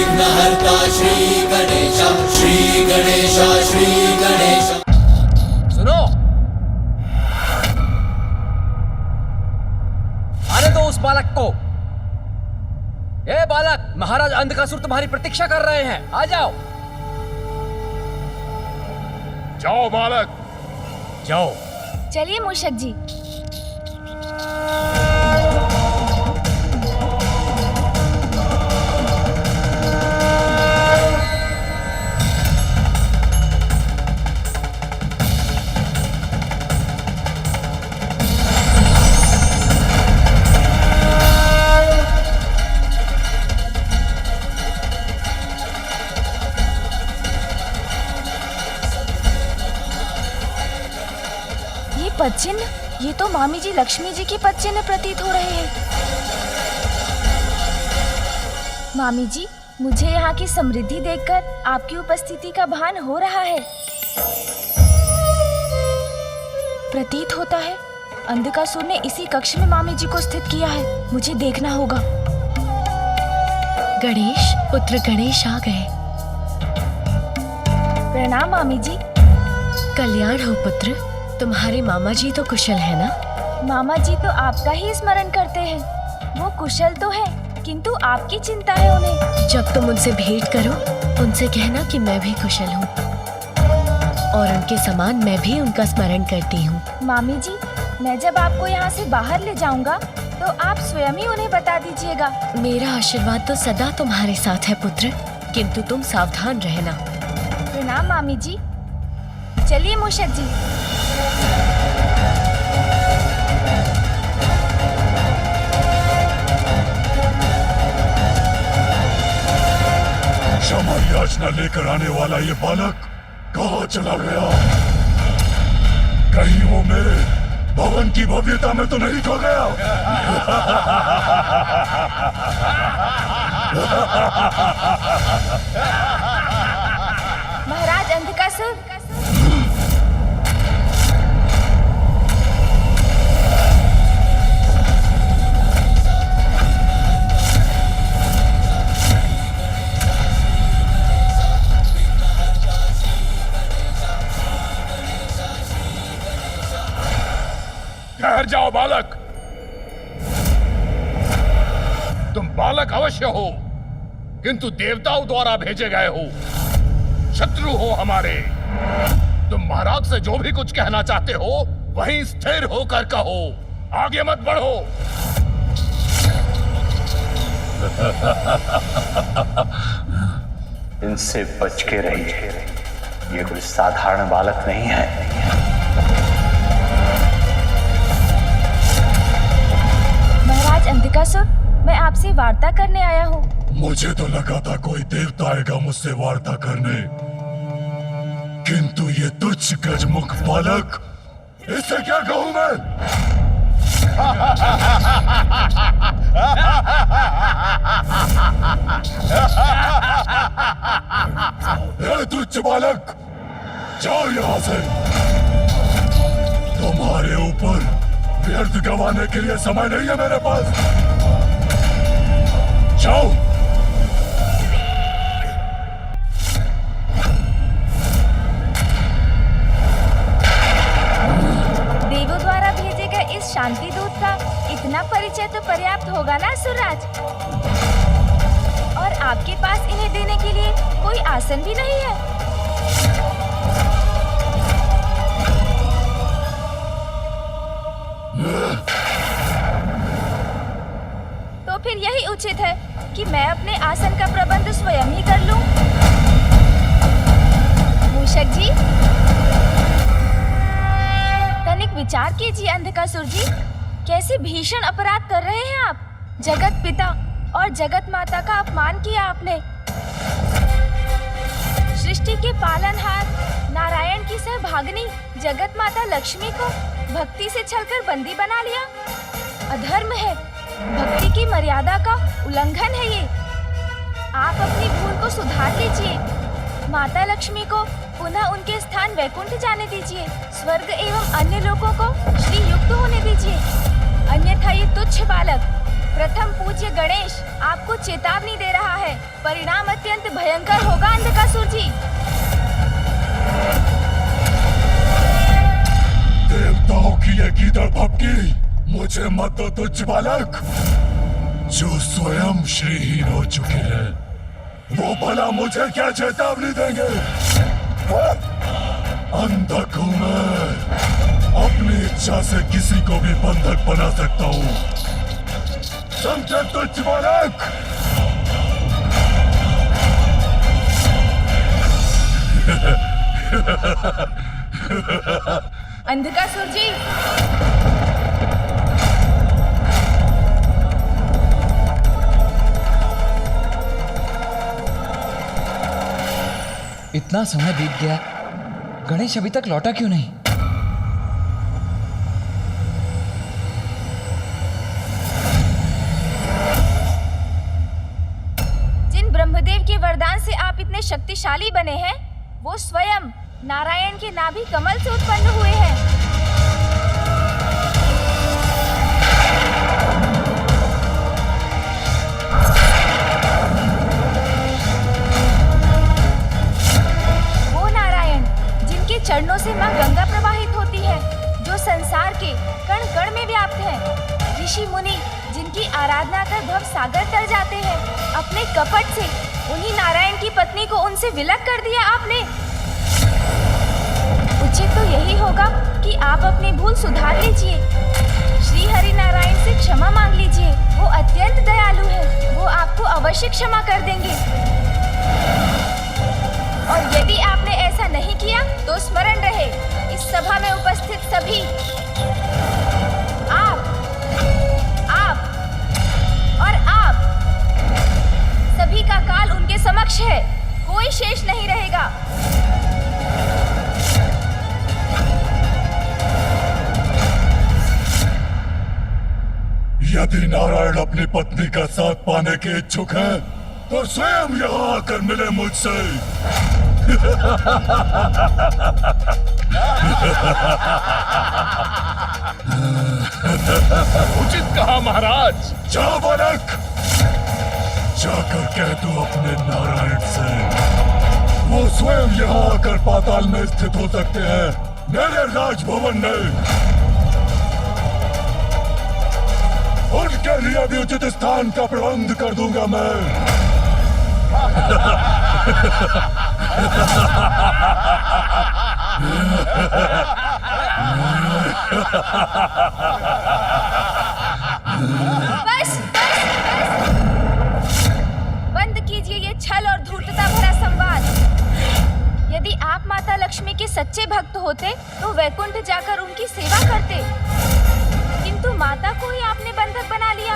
विघ्नहर्ता श्री गणेश, श्री गणेश, श्री गणेश। सुनो, आने दो उस बालक को। ए बालक, महाराज अंधकासुर तुम्हारी प्रतीक्षा कर रहे हैं, आ जाओ। जाओ बालक, जाओ। चलिए मूषक जी। पदचिन्ह, ये तो मामी जी लक्ष्मी जी की पदचिन्ह प्रतीत हो रहे हैं। मामी जी, मुझे यहाँ की समृद्धि देखकर आपकी उपस्थिति का भान हो रहा है। प्रतीत होता है अंधकासुर ने इसी कक्ष में मामी जी को स्थित किया है। मुझे देखना होगा। गणेश, पुत्र गणेश आ गए। प्रणाम मामी जी। कल्याण हो पुत्र। तुम्हारे मामा जी तो कुशल है ना? मामा जी तो आपका ही स्मरण करते हैं। वो कुशल तो है, किंतु आपकी चिंता है उन्हें। जब तुम उनसे भेंट करो, उनसे कहना कि मैं भी कुशल हूँ और उनके समान मैं भी उनका स्मरण करती हूँ। मामी जी, मैं जब आपको यहाँ से बाहर ले जाऊंगा तो आप स्वयं ही उन्हें बता दीजिएगा। मेरा आशीर्वाद तो सदा तुम्हारे साथ है पुत्र, किंतु तुम सावधान रहना। प्रणाम मामी जी। चलिए मूषक जी। क्षमा याचना लेकर आने वाला ये बालक कहाँ चला गया? कहीं वो मेरे भवन की भव्यता में तो नहीं खो गया? महाराज अंधकासुर, ठहर जाओ बालक। तुम बालक अवश्य हो, किंतु देवताओं द्वारा भेजे गए हो, शत्रु हो हमारे। तुम महाराज से जो भी कुछ कहना चाहते हो वहीं स्थिर होकर कहो, आगे मत बढ़ो। इनसे बच के रहिए, ये कोई साधारण बालक नहीं है। महाराज अंधकासुर, मैं आपसे वार्ता करने आया हूँ। मुझे तो लगा था कोई देवता आएगा मुझसे वार्ता करने, किंतु ये तुच्छ गजमुख बालक, इससे क्या कहूं मैं? ए तुच्छ बालक, जाओ यहां से। तुम्हारे ऊपर व्यर्थ गंवाने के लिए समय नहीं है मेरे पास। जाओ। देवों द्वारा भेजे गए इस शांति दूत का इतना परिचय तो पर्याप्त होगा ना सुरराज? और आपके पास इन्हें देने के लिए कोई आसन भी नहीं है। तो फिर यही उचित है कि मैं अपने आसन का प्रबंध स्वयं ही कर लूं। मूषक जी, तनिक विचार कीजिए अंधकासुर जी, कैसे भीषण अपराध कर रहे हैं आप। जगत पिता और जगत माता का अपमान किया आपने। सृष्टि के पालनहार नारायण की सहभागिनी जगत माता लक्ष्मी को भक्ति से छलकर बंदी बना लिया। अधर्म है, भक्ति की मर्यादा का उल्लंघन है ये। आप अपनी भूल को सुधार लीजिए। माता लक्ष्मी को पुनः उनके स्थान वैकुंठ जाने दीजिए। स्वर्ग एवं अन्य लोगों को श्री युक्त होने दीजिए। अन्यथा ये तुच्छ बालक प्रथम पूज्य गणेश आपको चेतावनी दे रहा है, परिणाम अत्यंत भयंकर होगा अंधकासुर जी। देवताओं की ये गीदड़ भपकी मुझे मत दो तुच्छ बालक, जो स्वयं श्रीहीन हो चुके हैं। वो भला मुझे क्या चेतावनी देंगे? हाँ? अंधक हूं मैं, अपनी इच्छा से किसी को भी बंधक बना सकता हूं। समझे तुच्छ बालक? अंधकासुर जी, इतना समय बीत गया, गणेश अभी तक लौटा क्यों नहीं? जिन ब्रह्मदेव के वरदान से आप इतने शक्तिशाली बने हैं, वो स्वयं नारायण के नाभि कमल से उत्पन्न हुए हैं। वो नारायण जिनके चरणों से मां गंगा प्रवाहित होती है, जो संसार के कण कण में व्याप्त है। ऋषि मुनि जिनकी आराधना कर भव सागर तर जाते हैं, अपने कपट से उन्हीं नारायण की पत्नी को उनसे विलग कर दिया आपने। उचित तो यही होगा कि आप अपनी भूल सुधार लीजिए, श्री हरि नारायण से क्षमा मांग लीजिए। वो अत्यंत दयालु है, वो आपको अवश्य क्षमा कर देंगे। और यदि आपने ऐसा नहीं किया तो स्मरण रहे, इस सभा में उपस्थित सभी, आप और आप सभी का काल उनके समक्ष है, कोई शेष नहीं रहेगा। यदि नारायण अपनी पत्नी का साथ पाने के इच्छुक है तो स्वयं यहाँ आकर मिले मुझसे। उचित कहा महाराज। जा बालक, जाकर कह दो अपने नारायण से, वो स्वयं यहाँ आकर पाताल में स्थित हो सकते हैं, मेरे राजभवन में। उनके लिए भी उचित स्थान का प्रबंध कर दूंगा मैं। बस बंद कीजिए ये छल और धूर्तता भरा संवाद। यदि आप माता लक्ष्मी के सच्चे भक्त होते तो वैकुंठ जाकर उनकी सेवा करते, किंतु माता को ही आपने बंधक बना लिया।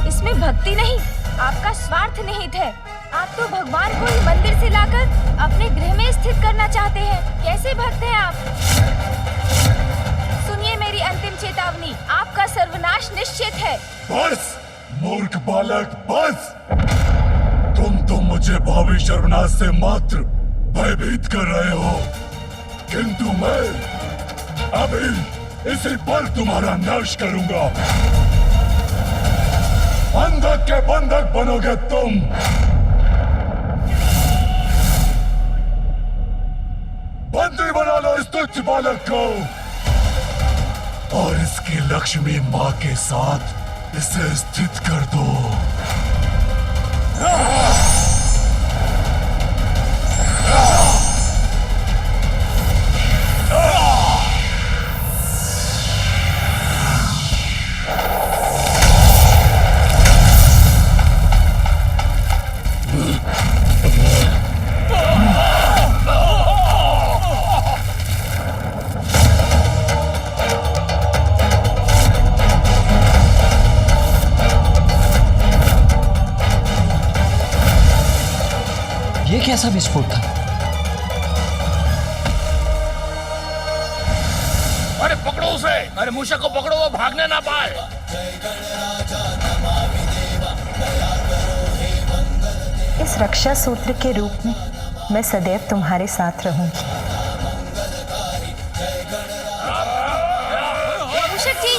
इसमें भक्ति नहीं, आपका स्वार्थ निहित है। आप तो भगवान को ही मंदिर से लाकर अपने गृह में स्थित करना चाहते हैं। कैसे भक्त हैं आप? सुनिए मेरी अंतिम चेतावनी, आपका सर्वनाश निश्चित है। बस मूर्ख बालक, बस। तुम तो मुझे भावी सर्वनाश से मात्र भयभीत कर रहे हो, किंतु मैं अभी इसी पर तुम्हारा नाश करूंगा। अंधक के बंधक बनोगे तुम। बंदी बना लो इस तुच्छ बालक को और इसकी लक्ष्मी माँ के साथ इसे स्थित कर दो। ये कैसा विस्फोट था? अरे पकड़ो उसे, अरे मूषक को पकड़ो, वो भागने ना पाए। इस रक्षा सूत्र के रूप में मैं सदैव तुम्हारे साथ रहूंगी। मूषक जी,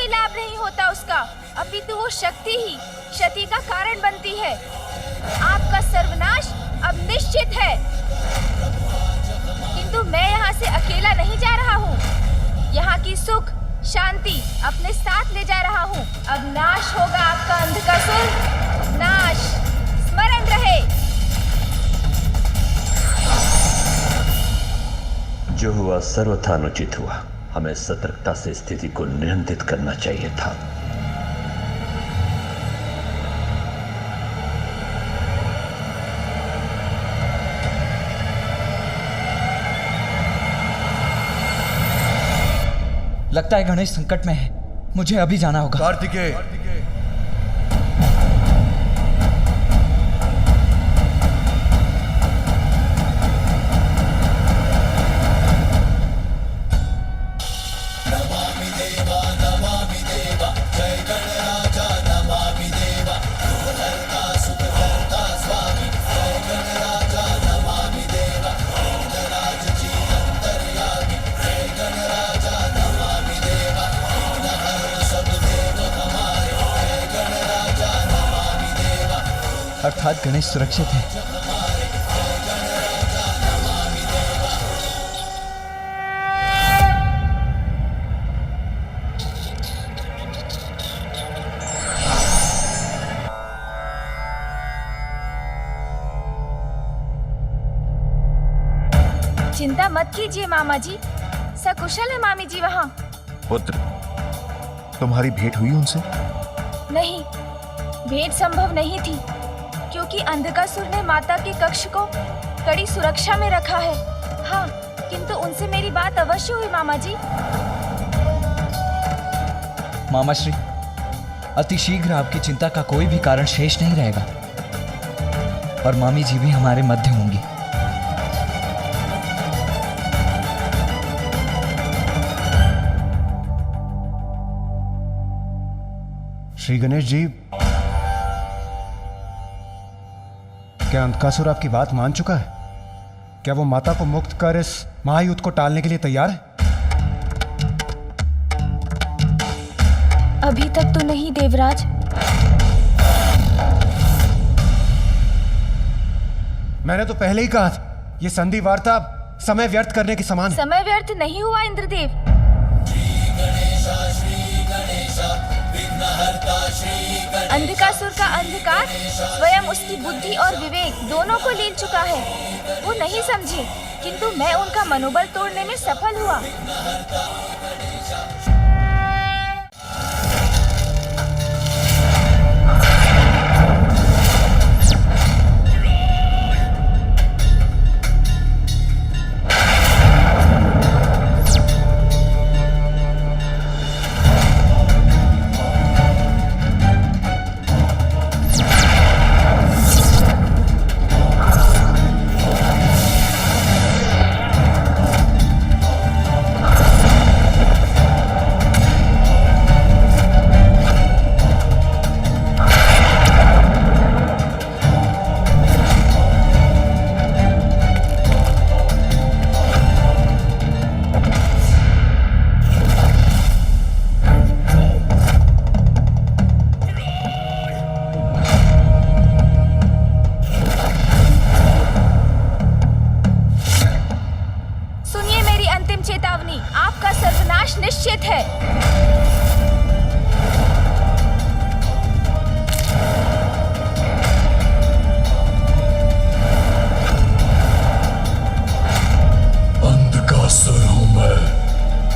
कोई लाभ नहीं होता उसका, अपितु वो शक्ति ही क्षति का कारण बनती है। आपका सर्वनाश अब निश्चित है। किंतु मैं यहाँ से अकेला नहीं जा रहा हूँ, यहाँ की सुख शांति अपने साथ ले जा रहा हूँ। अब नाश होगा आपका अंधकासुर, नाश। स्मरण रहे। जो हुआ सर्वथा अनुचित हुआ। हमें सतर्कता से स्थिति को नियंत्रित करना चाहिए था। लगता है गणेश संकट में है, मुझे अभी जाना होगा। कार्तिकेय, अर्थात गणेश सुरक्षित है। चिंता मत कीजिए मामा जी, सकुशल है मामी जी वहाँ। पुत्र, तुम्हारी भेंट हुई उनसे? नहीं, भेंट संभव नहीं थी, क्योंकि अंधकासुर ने माता के कक्ष को कड़ी सुरक्षा में रखा है। हाँ, किंतु उनसे मेरी बात अवश्य हुई मामा जी। मामा श्री, अति शीघ्र आपकी चिंता का कोई भी कारण शेष नहीं रहेगा और मामी जी भी हमारे मध्य होंगी। श्री गणेश जी, क्या अंधकासुर आपकी बात मान चुका है? क्या वो माता को मुक्त कर इस महायुद्ध को टालने के लिए तैयार है? अभी तक तो नहीं देवराज। मैंने तो पहले ही कहा था, ये संधि वार्ता समय व्यर्थ करने के समान है। समय व्यर्थ नहीं हुआ इंद्रदेव। अंधकासुर का अंधकार स्वयं उसकी बुद्धि और विवेक दोनों को लील चुका है। वो नहीं समझे, किंतु मैं उनका मनोबल तोड़ने में सफल हुआ। आपका सर्वनाश निश्चित है। अंधकासुर हूं मैं,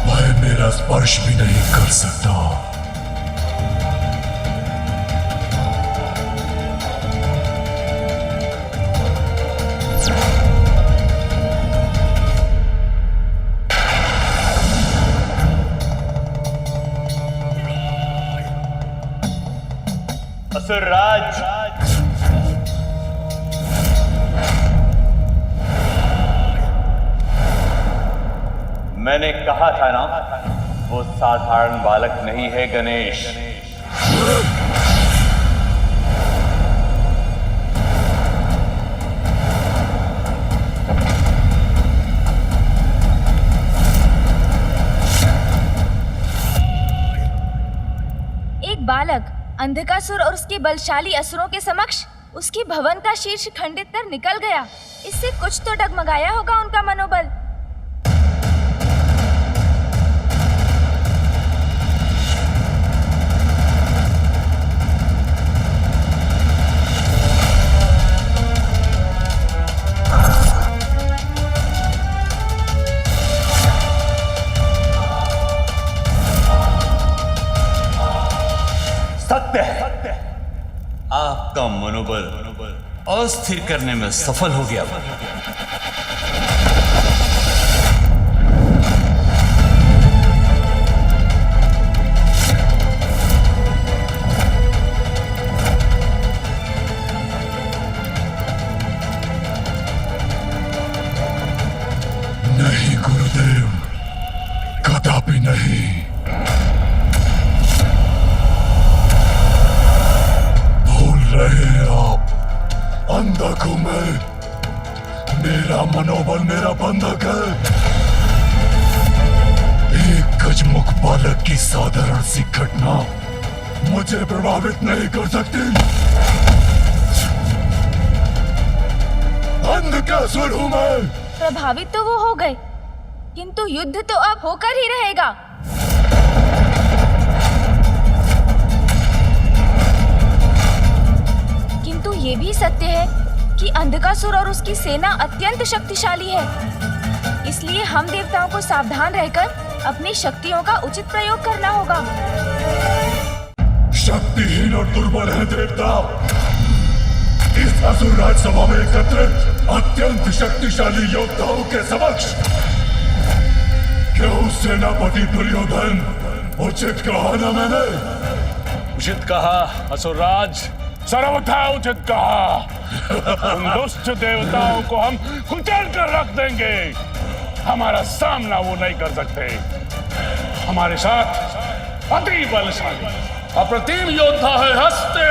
वह मेरा स्पर्श भी नहीं कर सकता। असुरराज, मैंने कहा था ना, वो साधारण बालक नहीं है गणेश। बालक अंधकासुर और उसके बलशाली असुरों के समक्ष उसकी भवन का शीर्ष खंडित कर निकल गया। इससे कुछ तो डगमगाया होगा उनका मनोबल। सत्य है, आपका मनोबल अस्थिर करने में सफल हो गया। नहीं गुरुदेव, कदापि नहीं। भूल रहे हैं आप, अंधक हूं मैं। मेरा मनोबल मेरा बंधक है। एक गजमुख बालक की साधारण सी घटना मुझे प्रभावित नहीं कर सकती। अंधकासुर हूं मैं। प्रभावित तो वो हो गए, किंतु युद्ध तो अब होकर ही रहेगा। किंतु ये भी सत्य है कि अंधकासुर और उसकी सेना अत्यंत शक्तिशाली है। इसलिए हम देवताओं को सावधान रहकर अपनी शक्तियों का उचित प्रयोग करना होगा। शक्तिहीन और दुर्बल है देवता। इस असुर राजसभा में एकत्रित अत्यंत शक्तिशाली योद्धाओं के समक्ष क्यों सेनापति दुर्योधन, उचित कहा ना मैंने? उचित कहा असुरराज, सर्वथा उचित कहा। उन दुष्ट देवताओं को हम कुचल कर रख देंगे। हमारा सामना वो नहीं कर सकते। हमारे साथ अति बलशाली अप्रतिम योद्धा है हस्ते।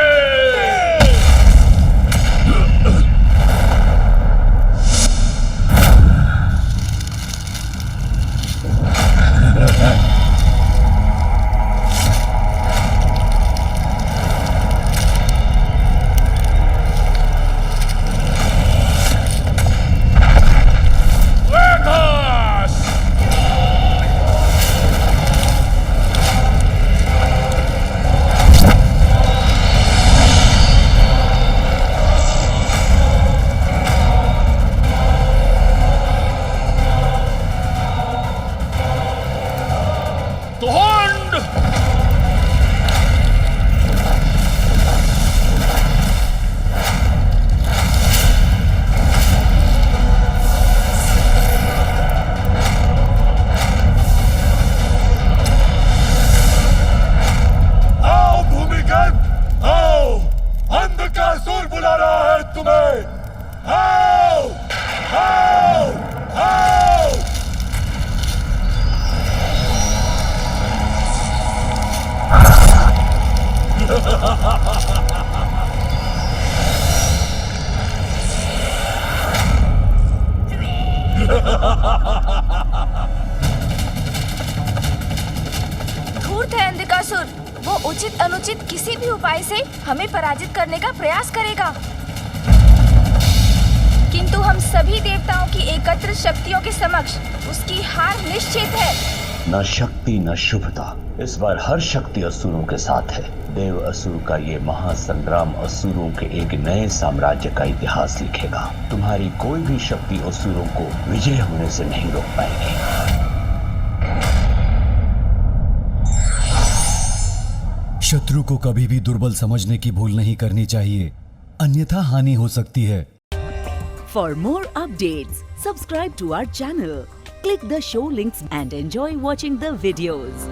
धूर्त है अंधकासुर। वो उचित अनुचित किसी भी उपाय से हमें पराजित करने का प्रयास करेगा। किंतु हम सभी देवताओं की एकत्र शक्तियों के समक्ष उसकी हार निश्चित है। न शक्ति न शुभता, इस बार हर शक्ति असुरों के साथ है। देव असुर का ये महासंग्राम असुरों के एक नए साम्राज्य का इतिहास लिखेगा। तुम्हारी कोई भी शक्ति असुरों को विजय होने से नहीं रोक पाएगी। शत्रु को कभी भी दुर्बल समझने की भूल नहीं करनी चाहिए, अन्यथा हानि हो सकती है। For more updates, subscribe to our channel, click the show links and enjoy watching the videos.